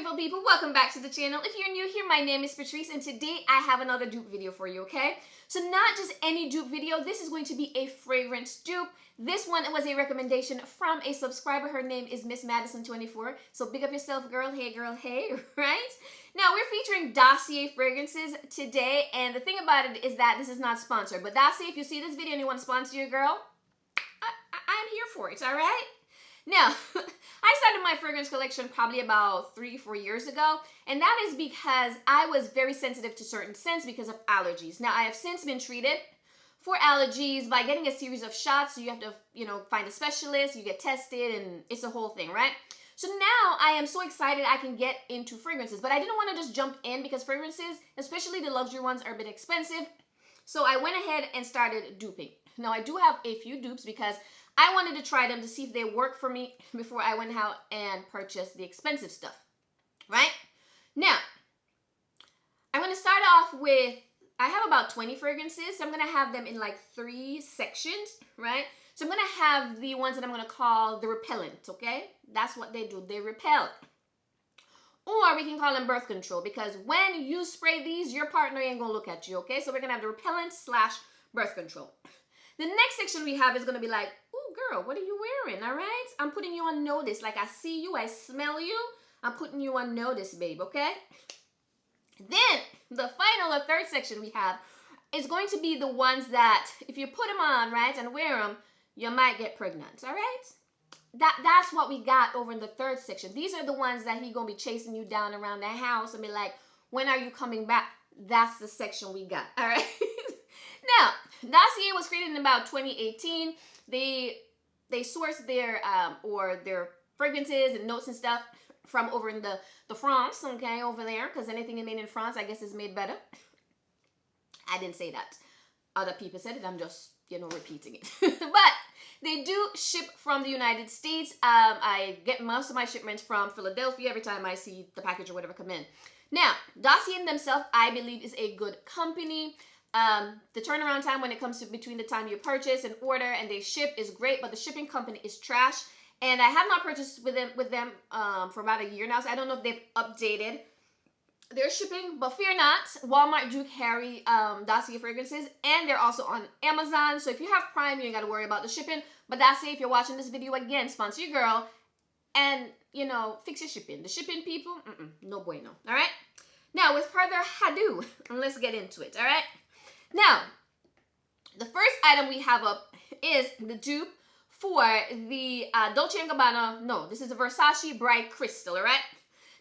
beautiful people, welcome back to the channel. If you're new here, my name is Patrice and today I have another dupe video for you, okay? So not just any dupe video, this is going to be a fragrance dupe. This one was a recommendation from a subscriber. Her name is Miss Madison24. So big up yourself, girl, hey, right? Now we're featuring Dossier fragrances today, and the thing about it is that this is not sponsored. But Dossier, if you see this video and you want to sponsor your girl, I'm here for it, all right? Now, I started my fragrance collection probably about 3-4 years ago, and that is because I was very sensitive to certain scents because of allergies. Now, I have since been treated for allergies by getting a series of shots, so you have to, find a specialist, you get tested, and it's a whole thing, right? So now I am so excited I can get into fragrances, but I didn't want to just jump in because fragrances, especially the luxury ones, are a bit expensive. So I went ahead and started duping. Now, I do have a few dupes because I wanted to try them to see if they work for me before I went out and purchased the expensive stuff, right? Now, I'm going to start off with, I have about 20 fragrances, so I'm going to have them in like 3 sections, right? So I'm going to have the ones that I'm going to call the repellent, okay? That's what they do, they repel. Or we can call them birth control, because when you spray these, your partner ain't going to look at you, okay? So we're going to have the repellent / birth control. The next section we have is going to be like, oh, girl, what are you wearing, all right? I'm putting you on notice. Like, I see you, I smell you. I'm putting you on notice, babe, okay? Then, the final or third section we have is going to be the ones that, if you put them on, right, and wear them, you might get pregnant, all right? That's what we got over in the third section. These are the ones that he going to be chasing you down around the house and be like, when are you coming back? That's the section we got, all right? Now, Dossier was created in about 2018. They sourced their fragrances and notes and stuff from over in the France, okay, over there, because anything made in France, I guess, is made better. I didn't say that. Other people said it. I'm just, repeating it. But they do ship from the United States. I get most of my shipments from Philadelphia every time I see the package or whatever come in. Now, Dossier in themselves, I believe, is a good company. The turnaround time when it comes to between the time you purchase and order and they ship is great, but the shipping company is trash. And I have not purchased with them for about a year now, so I don't know if they've updated their shipping, but fear not, Walmart do carry Dossier fragrances, and they're also on Amazon. So if you have Prime, you ain't got to worry about the shipping. But Dossier, if you're watching this video again, sponsor your girl and, fix your shipping. The shipping people, no bueno, all right? Now, with further ado, let's get into it, all right? Now, the first item we have up is the dupe for the Dolce & Gabbana. No, this is a Versace Bright Crystal, all right?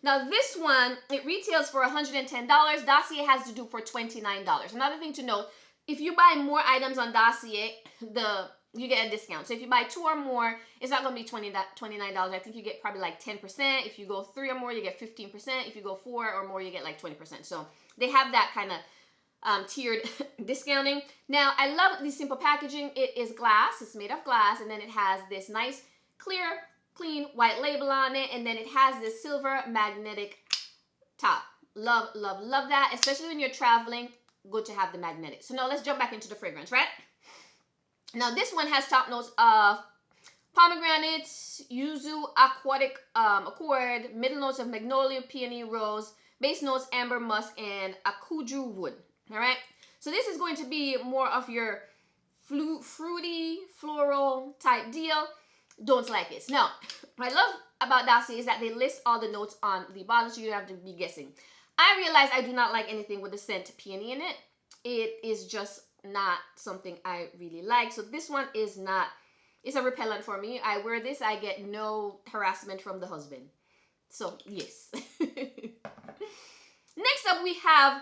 Now, this one, it retails for $110. Dossier has the dupe for $29. Another thing to note, if you buy more items on Dossier, you get a discount. So if you buy 2 or more, it's not going to be $29. I think you get probably like 10%. If you go 3 or more, you get 15%. If you go 4 or more, you get like 20%. So they have that kind of tiered discounting. Now, I love the simple packaging. It is glass. It's made of glass, and then it has this nice, clear, clean white label on it, and then it has this silver magnetic top. Love, love, love that, especially when you're traveling. Good to have the magnetic. So now let's jump back into the fragrance, right? Now, this one has top notes of pomegranate, yuzu, aquatic accord, middle notes of magnolia, peony, rose, base notes, amber, musk, and akuju wood. All right, so this is going to be more of your fruity, floral type deal. Don't like it. Now, what I love about Dossier is that they list all the notes on the bottle, so you don't have to be guessing. I realize I do not like anything with the scent peony in it. It is just not something I really like. So this one is not, it's a repellent for me. I wear this, I get no harassment from the husband. So, yes. Next up, we have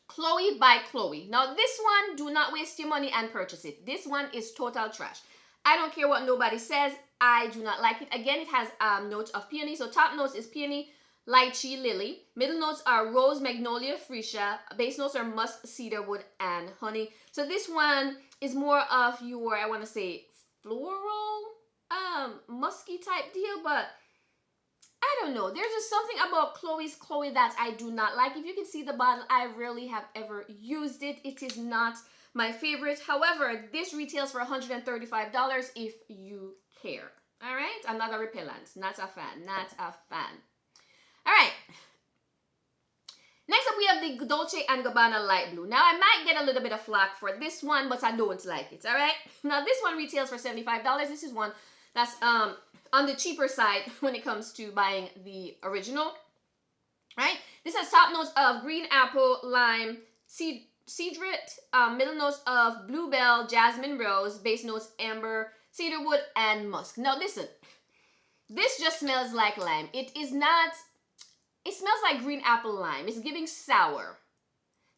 Chloe by Chloe. Now, this one, do not waste your money and purchase it. This one is total trash. I don't care what nobody says. I do not like it. Again, it has notes of peony. So top notes is peony, lychee, lily. Middle notes are rose, magnolia, freesia. Base notes are musk, cedar wood, and honey. So this one is more of your, I want to say, floral, musky type deal, but I don't know. There's just something about Chloe's Chloe that I do not like. If you can see the bottle, I rarely have ever used it. It is not my favorite. However, this retails for $135 if you care. All right, another repellent. Not a fan. Not a fan. All right, the Dolce & Gabbana Light Blue. Now, I might get a little bit of flack for this one, but I don't like it, all right? Now, this one retails for $75. This is one that's on the cheaper side when it comes to buying the original, right? This has top notes of green apple, lime, cedrat, middle notes of bluebell, jasmine rose, base notes amber, cedarwood, and musk. Now, listen, this just smells like lime. It is not... It smells like green apple lime. It's giving sour.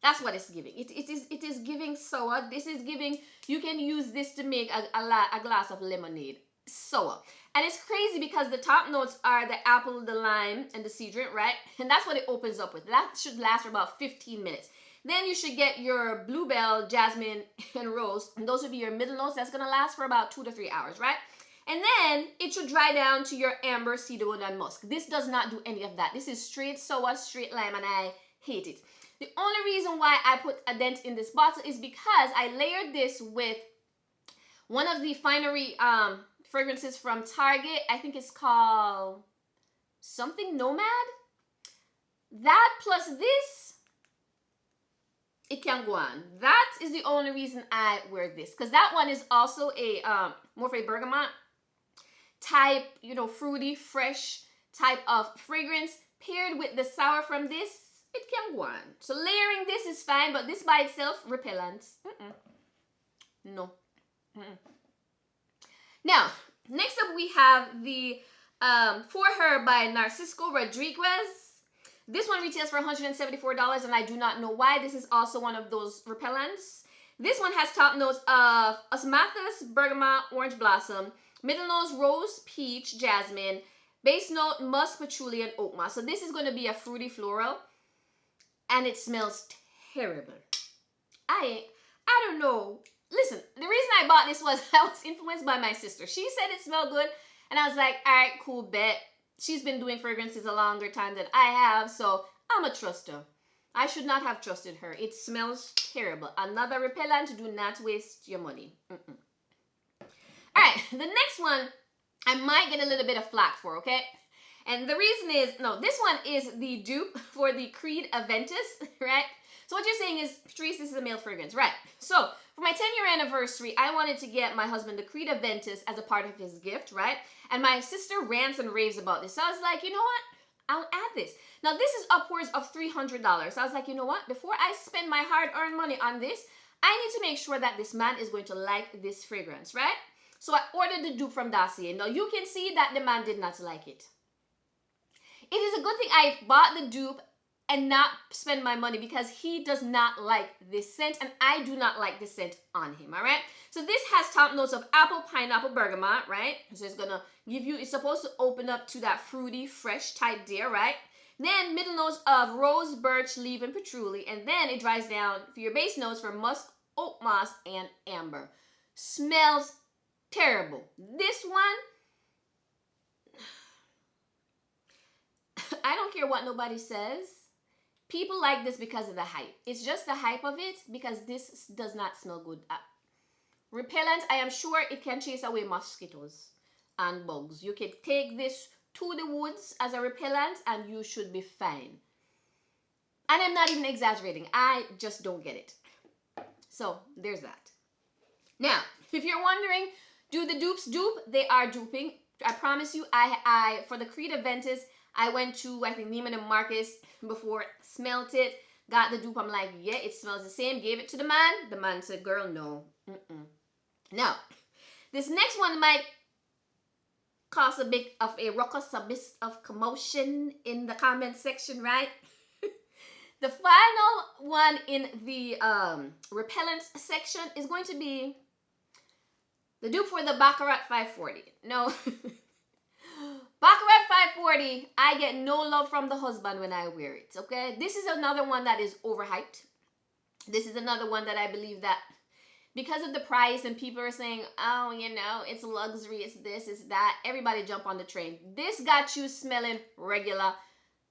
That's what it's giving. It is giving sour. This is giving, you can use this to make a glass of lemonade. Sour. And it's crazy because the top notes are the apple, the lime, and the cedrat, right? And that's what it opens up with. That should last for about 15 minutes. Then you should get your bluebell, jasmine, and rose. And those would be your middle notes. That's going to last for about 2 to 3 hours, right? And then it should dry down to your amber, cedarwood, and musk. This does not do any of that. This is straight sour, straight lime, and I hate it. The only reason why I put a dent in this bottle is because I layered this with one of the finery fragrances from Target. I think it's called something Nomad. That plus this, it can go on. That is the only reason I wear this. Because that one is also a Morphe Bergamot type, you know, fruity, fresh type of fragrance. Paired with the sour from this, it can go on. So layering this is fine, but this by itself, repellent. No. Now, next up we have the For Her by Narcisco Rodriguez. This one retails for $174, and I do not know why. This is also one of those repellents. This one has top notes of osmanthus, bergamot, orange blossom, middle notes rose, peach, jasmine, base note musk, patchouli, and oak moss. So this is going to be a fruity floral, and it smells terrible. I don't know. Listen, the reason I bought this was I was influenced by my sister. She said it smelled good, and I was like, all right, cool, bet. She's been doing fragrances a longer time than I have, so I'm a trust her. I should not have trusted her. It smells terrible. Another repellent. Do not waste your money. All right, the next one I might get a little bit of flack for, okay? And the reason is, no, this one is the dupe for the Creed Aventus, right? So what you're saying is, Patrice, this is a male fragrance, right? So for my 10-year anniversary, I wanted to get my husband the Creed Aventus as a part of his gift, right? And my sister rants and raves about this. So I was like, you know what? I'll add this. Now, this is upwards of $300. So I was like, you know what? Before I spend my hard-earned money on this, I need to make sure that this man is going to like this fragrance, right? So I ordered the dupe from Dossier. Now, you can see that the man did not like it. It is a good thing I bought the dupe and not spend my money because he does not like this scent, and I do not like this scent on him, all right? So this has top notes of apple, pineapple, bergamot, right? So it's gonna give you, it's supposed to open up to that fruity, fresh type there, right? Then middle notes of rose, birch, leaf, and patchouli, and then it dries down for your base notes for musk, oak moss, and amber. Smells terrible. This one, I don't care what nobody says. People like this because of the hype. It's just the hype of it because this does not smell good. Repellent, I am sure it can chase away mosquitoes and bugs. You can take this to the woods as a repellent and you should be fine. And I'm not even exaggerating. I just don't get it. So there's that. Now, if you're wondering, do the dupes dupe? They are duping. I promise you, I for the Creed Aventus, I went to, I think, Neiman and Marcus before, smelt it, got the dupe. I'm like, yeah, it smells the same. Gave it to the man. The man said, girl, no. Now, this next one might cause a bit of a ruckus, a bit of commotion in the comment section, right? The final one in the repellent section is going to be the dupe for the Baccarat 540. No. Baccarat 540, I get no love from the husband when I wear it, okay? This is another one that is overhyped. This is another one that I believe that because of the price and people are saying, oh, you know, it's luxury, it's this, it's that. Everybody jump on the train. This got you smelling regular,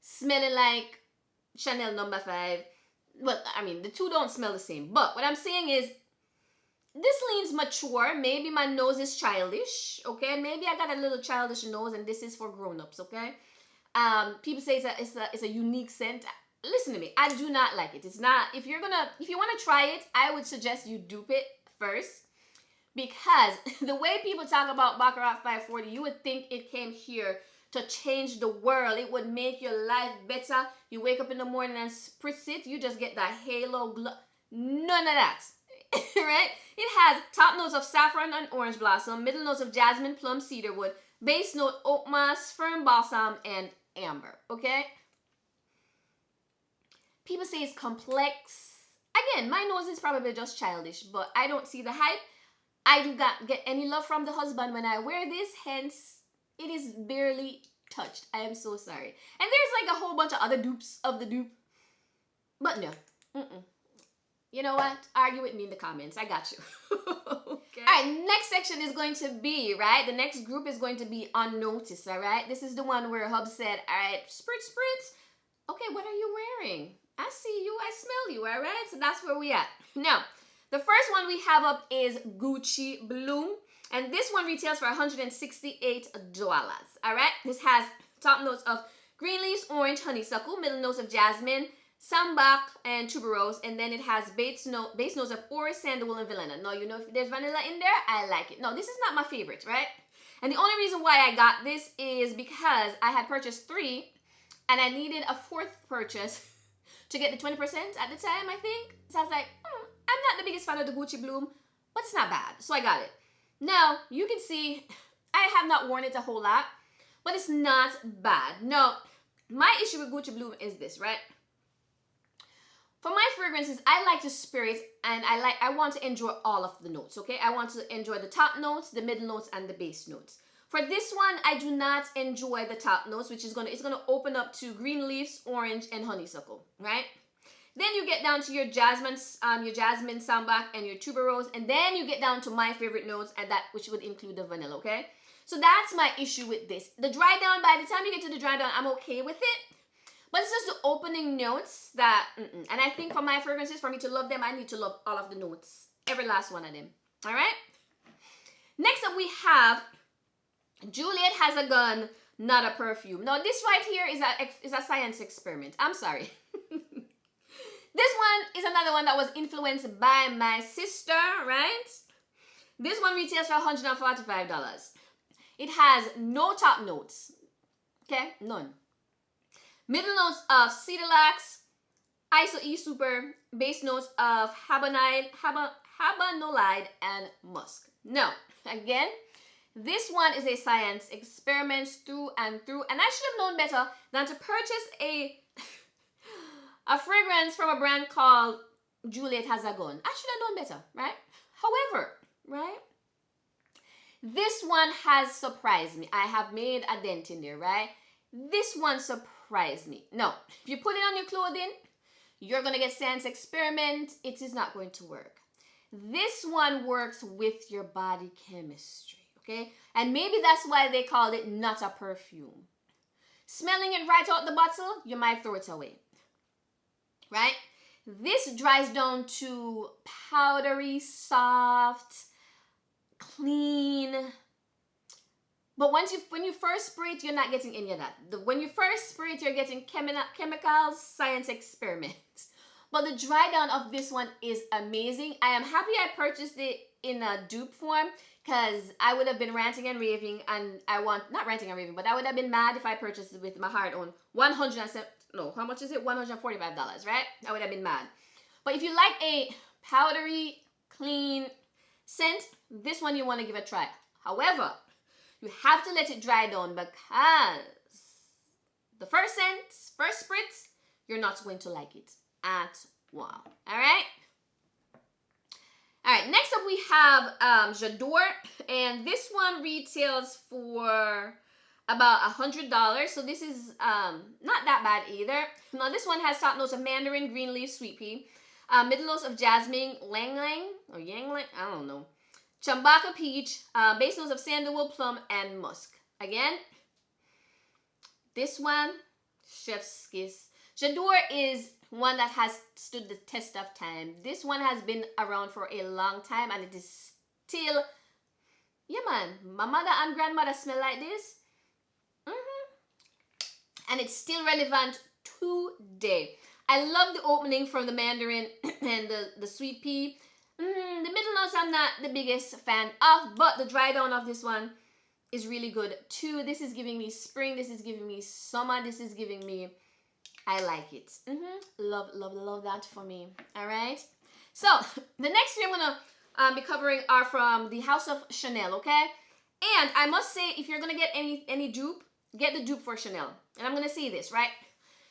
smelling like Chanel No. 5. Well, I mean, the two don't smell the same. But what I'm saying is, this leans mature. Maybe my nose is childish, okay? Maybe I got a little childish nose and this is for grown-ups, okay? People say it's a unique scent. listen to me, I do not like it. It's not, if you want to try it, I would suggest you dupe it first, because the way people talk about Baccarat 540, you would think it came here to change the world. It would make your life better. You wake up in the morning and spritz it, you just get that halo glow. None of that. Right? It has top notes of saffron and orange blossom, middle notes of jasmine, plum, cedarwood, base note oak moss, fern balsam, and amber. Okay? People say it's complex. Again, my nose is probably just childish, but I don't see the hype. I do not get any love from the husband when I wear this, hence it is barely touched. I am so sorry. And there's like a whole bunch of other dupes of the dupe, but no. You know what? Argue with me in the comments. I got you. Okay. All right, next section is going to be, right? The next group is going to be Unnoticed, all right? This is the one where Hub said, all right, spritz. Okay, what are you wearing? I see you, I smell you, all right? So that's where we at. Now, the first one we have up is Gucci Bloom. And this one retails for $168, all right? This has top notes of green leaves, orange, honeysuckle, middle notes of jasmine, sambac, and tuberose, and then it has base notes of orris, sandalwood, and vanilla. Now, you know, if there's vanilla in there, I like it. No, this is not my favorite, right? And the only reason why I got this is because I had purchased 3, and I needed a 4th purchase to get the 20% at the time, I think. So I was like, I'm not the biggest fan of the Gucci Bloom, but it's not bad. So I got it. Now, you can see I have not worn it a whole lot, but it's not bad. Now, my issue with Gucci Bloom is this, right? For my fragrances, I like to spray it, and I want to enjoy all of the notes, okay? I want to enjoy the top notes, the middle notes, and the base notes. For this one, I do not enjoy the top notes, which is it's gonna open up to green leaves, orange, and honeysuckle, right? Then you get down to your jasmine sambac, and your tuberose, and then you get down to my favorite notes, and that which would include the vanilla, okay? So that's my issue with this. The dry down, by the time you get to the dry down, I'm okay with it. But it's just the opening notes that, and I think for my fragrances, for me to love them, I need to love all of the notes. Every last one of them. All right? Next up, we have Juliet Has a Gun, Not a Perfume. Now, this right here is a science experiment. I'm sorry. This one is another one that was influenced by my sister, right? This one retails for $145. It has no top notes. Okay? None. Middle notes of cedarlax, iso-e super, base notes of habanolide, and musk. Now, again, this one is a science experiment through and through, and I should have known better than to purchase a fragrance from a brand called Juliet Has a Gun. I should have known better, right? However, right, this one has surprised me. I have made a dent in there, right? This one surprised me. No, if you put it on your clothing, you're going to get science experiment. It is not going to work. This one works with your body chemistry, okay? And maybe that's why they called it not a perfume. Smelling it right out the bottle, you might throw it away, right? This dries down to powdery, soft, clean. But when you first spray it, you're not getting any of that. When you first spray it, you're getting chemicals, science experiments. But the dry down of this one is amazing. I am happy I purchased it in a dupe form, because I would have been ranting and raving, and not ranting and raving, but I would have been mad if I purchased it with my hard on how much is it? $145, right? I would have been mad. But if you like a powdery, clean scent, this one you want to give a try. However, you have to let it dry down, because the first spritz, you're not going to like it at all. All right? All right, next up we have J'adore, and this one retails for about $100. So this is not that bad either. Now this one has top notes of mandarin, green leaf, sweet pea, middle notes of jasmine, ylang, I don't know, Chambaka peach, base notes of sandalwood, plum, and musk. Again, this one, chef's kiss. J'adore is one that has stood the test of time. This one has been around for a long time, and it is still, yeah man, my mother and grandmother smell like this. And it's still relevant today. I love the opening from the mandarin and the sweet pea. The middle notes I'm not the biggest fan of, but the dry down of this one is really good too. This is giving me spring. This is giving me summer. This is giving me, I like it. Love, love, love that for me. All right. So the next three I'm going to be covering are from the House of Chanel, okay? And I must say, if you're going to get any dupe, get the dupe for Chanel. And I'm going to say this, right?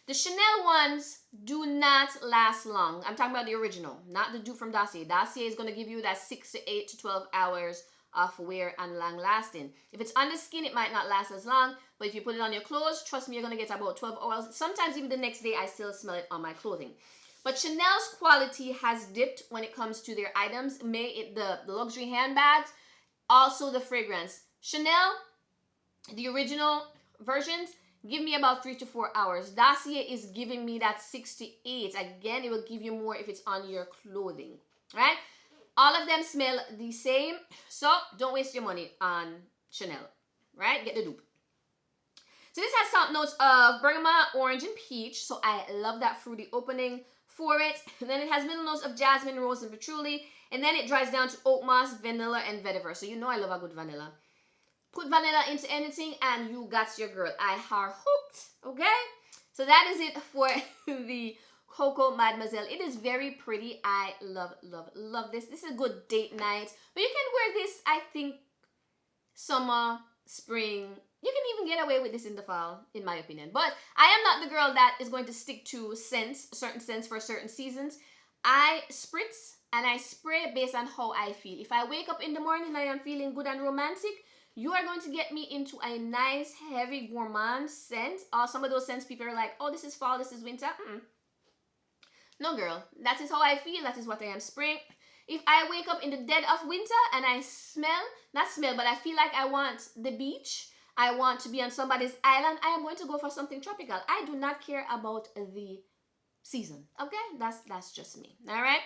The Chanel ones do not last long. I'm talking about the original, not the dupe from Dossier. Dossier is going to give you that 6 to 8 to 12 hours of wear and long lasting. If it's on the skin, it might not last as long, but if you put it on your clothes, trust me, you're going to get about 12 hours. Sometimes even the next day, I still smell it on my clothing. But Chanel's quality has dipped when it comes to their items, may it the luxury handbags, also the fragrance. Chanel, the original versions, give me about 3 to 4 hours. Dossier is giving me that 6 to 8. Again, it will give you more if it's on your clothing, right? All of them smell the same, so don't waste your money on Chanel, right? Get the dupe. So this has top notes of bergamot, orange, and peach, so I love that fruity opening for it. And then it has middle notes of jasmine, rose, and patchouli, and then it dries down to oak moss, vanilla, and vetiver. So you know I love a good vanilla. Put vanilla into anything and you got your girl. I are hooked, okay? So that is it for the Coco Mademoiselle. It is very pretty. I love, love, love this. This is a good date night. But you can wear this, I think, summer, spring. You can even get away with this in the fall, in my opinion. But I am not the girl that is going to stick to scents, certain scents for certain seasons. I spritz and I spray based on how I feel. If I wake up in the morning and I am feeling good and romantic, you are going to get me into a nice, heavy, gourmand scent. Or some of those scents people are like, oh, this is fall, this is winter. No, girl. That is how I feel. That is what I am spraying. If I wake up in the dead of winter and I smell, not smell, but I feel like I want the beach, I want to be on somebody's island, I am going to go for something tropical. I do not care about the season. Okay? That's just me. All right?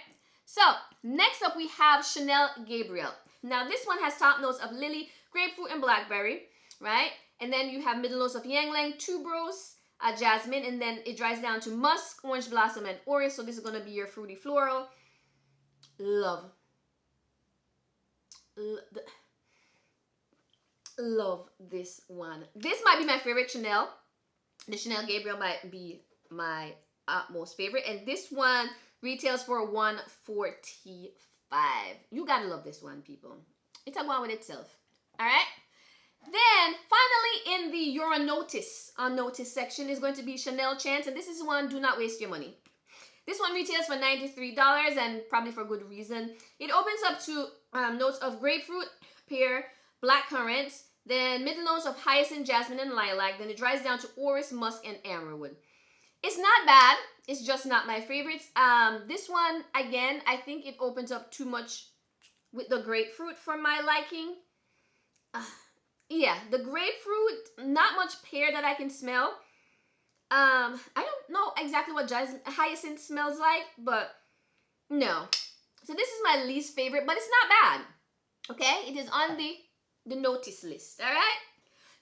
So, next up we have Chanel Gabriel. Now, this one has top notes of lily, grapefruit, and blackberry, right? And then you have middle notes of ylang-ylang, tuberose, jasmine, and then it dries down to musk, orange blossom, and orris. So this is going to be your fruity floral. Love. Love this one. This might be my favorite Chanel. The Chanel Gabriel might be my most favorite. And this one retails for $145. You gotta love this one, people. It's a one with itself. All right. Then finally in the Your Unnoticed section is going to be Chanel Chance, and this is one, do not waste your money. This one retails for $93 and probably for good reason. It opens up to notes of grapefruit, pear, blackcurrant, then middle notes of hyacinth, jasmine, and lilac. Then it dries down to orris, musk, and amberwood. It's not bad. It's just not my favorites. This one, again, I think it opens up too much with the grapefruit for my liking. Yeah, the grapefruit, not much pear that I can smell. I don't know exactly what hyacinth smells like, but no. So this is my least favorite, but it's not bad. Okay, it is on the notice list, all right?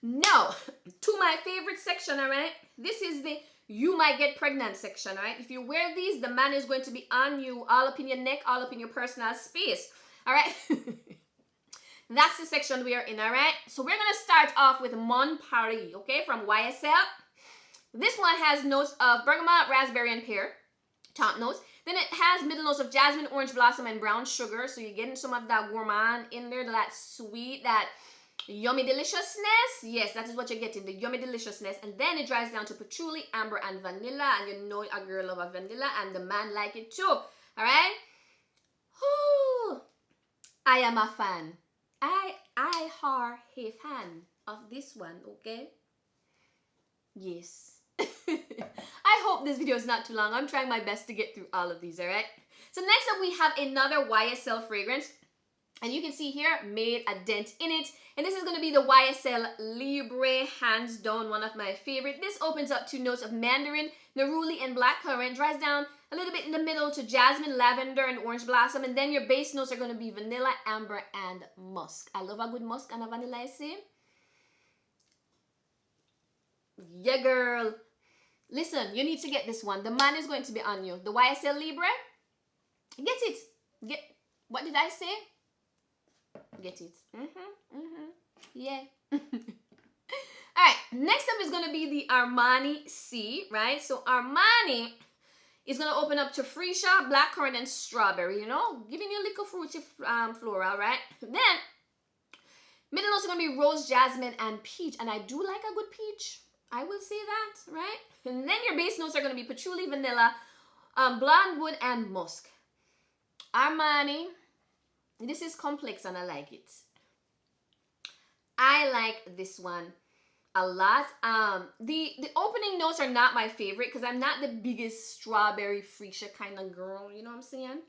Now, to my favorite section, all right? This is the you might get pregnant section, all right? If you wear these, the man is going to be on you, all up in your neck, all up in your personal space, all right? That's the section we are in, all right? So we're going to start off with Mon Paris, okay, from YSL. This one has notes of bergamot, raspberry, and pear, top notes. Then it has middle notes of jasmine, orange blossom, and brown sugar. So you're getting some of that gourmand in there, that sweet, that yummy deliciousness. Yes, that is what you're getting, the yummy deliciousness. And then it dries down to patchouli, amber, and vanilla. And you know a girl love a vanilla, and the man like it too, all right? Whew. I am a fan. I are a fan of this one, okay? Yes. I hope this video is not too long. I'm trying my best to get through all of these, all right? So next up, we have another YSL fragrance. And you can see here, made a dent in it. And this is going to be the YSL Libre, hands down, one of my favorite. This opens up to notes of mandarin, neroli, and blackcurrant. Dries down a little bit in the middle to jasmine, lavender, and orange blossom. And then your base notes are going to be vanilla, amber, and musk. I love a good musk and a vanilla, I say. Yeah, girl. Listen, you need to get this one. The man is going to be on you. The YSL Libre, get it. What did I say? Get it. Yeah. Alright, next up is going to be the Armani C, right? So Armani is going to open up to freesia, blackcurrant, and strawberry, you know, giving you a little fruity floral, right? Then, middle notes are going to be rose, jasmine, and peach. And I do like a good peach. I will say that, right? And then your base notes are going to be patchouli, vanilla, blonde wood, and musk. Armani, this is complex and I like it. I like this one a lot. The opening notes are not my favorite because I'm not the biggest strawberry freesia kind of girl, you know what I'm saying?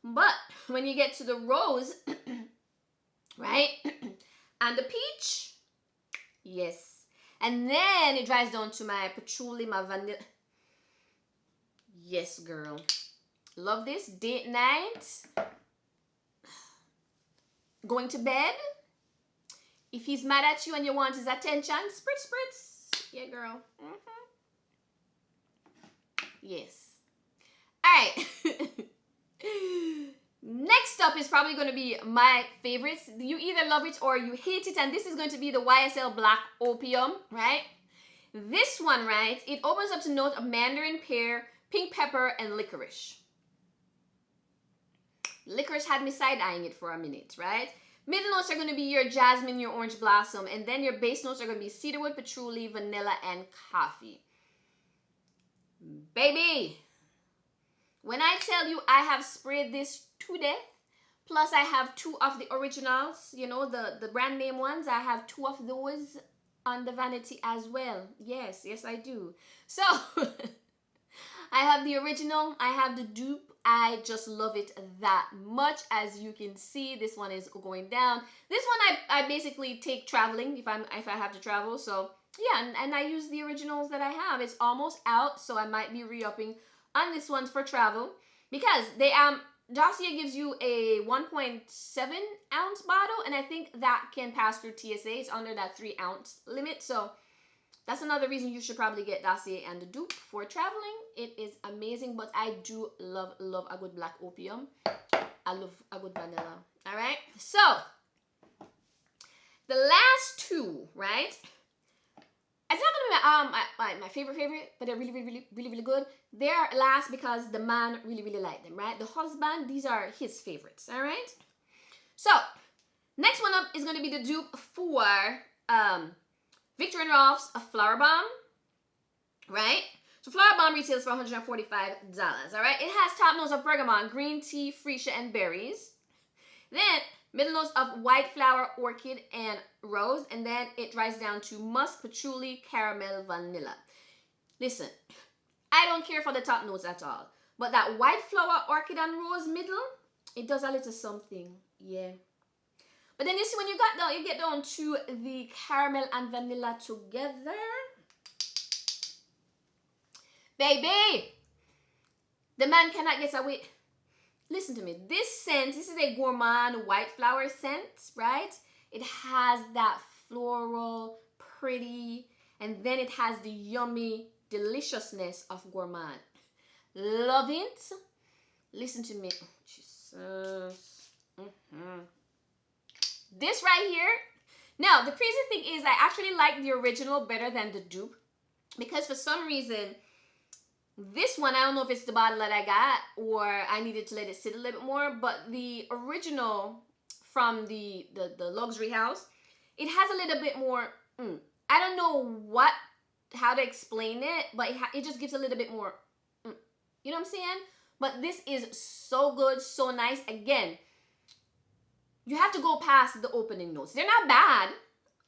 But when you get to the rose, right, and the peach, yes. And then it dries down to my patchouli, my vanilla. Yes, girl. Love this. Date night. Going to bed. If he's mad at you and you want his attention, spritz, spritz. Yeah, girl. Yes. All right. Next up is probably going to be my favorites. You either love it or you hate it. And this is going to be the YSL Black Opium, right? This one, right, it opens up to note of mandarin, pear, pink pepper, and licorice. Licorice had me side-eyeing it for a minute, right? Middle notes are going to be your jasmine, your orange blossom, and then your base notes are going to be cedarwood, patchouli, vanilla, and coffee. Baby, when I tell you I have sprayed this to death, plus I have 2 of the originals, you know, the brand name ones, I have 2 of those on the vanity as well. Yes, I do. So, I have the original, I have the dupe. I just love it that much. As you can see, this one is going down. This one I basically take traveling if I have to travel. So yeah, and I use the originals that I have. It's almost out, so I might be re-upping on this one for travel because they Dossier gives you a 1.7 ounce bottle, and I think that can pass through TSA. It's under that 3 ounce limit, so that's another reason you should probably get Dossier and the dupe for traveling. It is amazing, but I do love a good black opium. I love a good vanilla. All right, so the last 2, right? It's not gonna be my favorite, but they're really good. They're last because the man really like them, right? The husband, these are his favorites. All right. So next one up is gonna be the dupe for Victor & Rolf's a Flower Bomb, right? So Flower Bomb retails for $145, all right? It has top notes of bergamot, green tea, freesia, and berries. Then middle notes of white flower, orchid, and rose. And then it dries down to musk, patchouli, caramel, vanilla. Listen, I don't care for the top notes at all. But that white flower, orchid, and rose middle, it does a little something, yeah. But then you see when you get down to the caramel and vanilla together, baby, the man cannot get away. Listen to me. This scent, this is a gourmand white flower scent, right? It has that floral, pretty, and then it has the yummy deliciousness of gourmand. Love it. Listen to me. Jesus. This right here. Now, the crazy thing is I actually like the original better than the dupe because for some reason, this one, I don't know if it's the bottle that I got or I needed to let it sit a little bit more, but the original from the luxury house, it has a little bit more, I don't know how to explain it, but it just gives a little bit more, you know what I'm saying? But this is so good, so nice. Again, you have to go past the opening notes. They're not bad.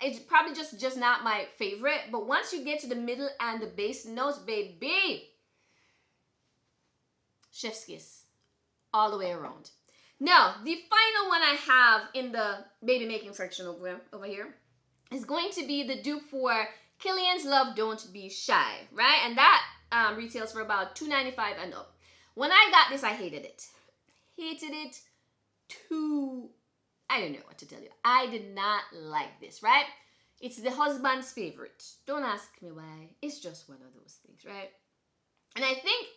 It's probably just not my favorite, but once you get to the middle and the base notes, baby, chef's kiss all the way around. Now, the final one I have in the baby making section over here is going to be the dupe for Killian's Love Don't Be Shy, right? And that retails for about $2.95 and up. When I got this, I hated it. Hated it too. I don't know what to tell you. I did not like this, right? It's the husband's favorite. Don't ask me why. It's just one of those things, right? And I think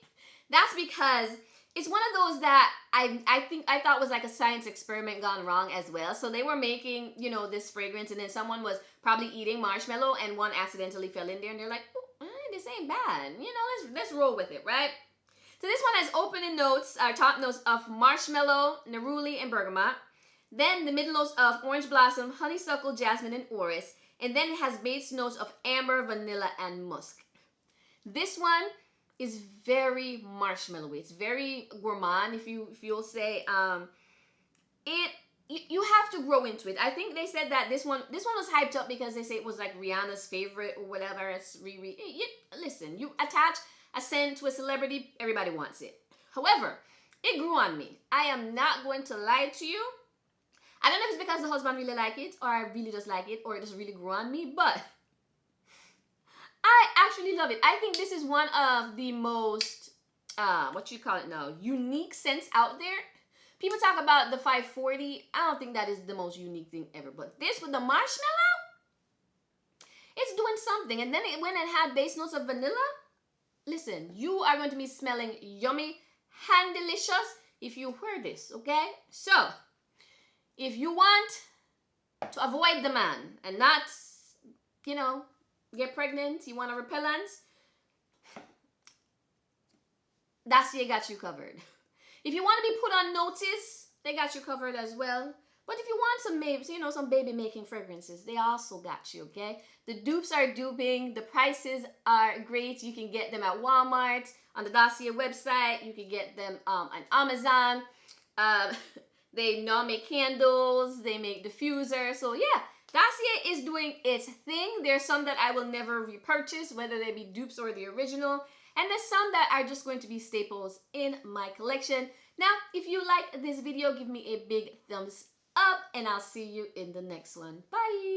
that's because it's one of those that I thought was like a science experiment gone wrong as well. So they were making, you know, this fragrance, and then someone was probably eating marshmallow and one accidentally fell in there, and they're like, oh, this ain't bad. You know, let's roll with it, right? So this one has opening notes, top notes of marshmallow, neroli, and bergamot. Then the middle notes of orange blossom, honeysuckle, jasmine, and orris. And then it has base notes of amber, vanilla, and musk. This one is very marshmallowy. It's very gourmand, if you'll say. You have to grow into it. I think they said that this one was hyped up because they say it was like Rihanna's favorite or whatever. It's listen, you attach a scent to a celebrity, everybody wants it. However, it grew on me. I am not going to lie to you. I don't know if it's because the husband really like it, or I really just like it, or it just really grew on me, but I actually love it. I think this is one of the most, what you call it now, unique scents out there. People talk about the 540. I don't think that is the most unique thing ever, but this with the marshmallow, it's doing something. And then when it had base notes of vanilla, listen, you are going to be smelling yummy and delicious if you wear this, okay? So, if you want to avoid the man and not, you know, get pregnant, you want a repellent, Dossier got you covered. If you want to be put on notice, they got you covered as well. But if you want some baby making fragrances, they also got you, okay? The dupes are duping. The prices are great. You can get them at Walmart, on the Dossier website. You can get them on Amazon. They now make candles. They make diffusers. So yeah, Dossier is doing its thing. There's some that I will never repurchase, whether they be dupes or the original. And there's some that are just going to be staples in my collection. Now, if you like this video, give me a big thumbs up, and I'll see you in the next one. Bye!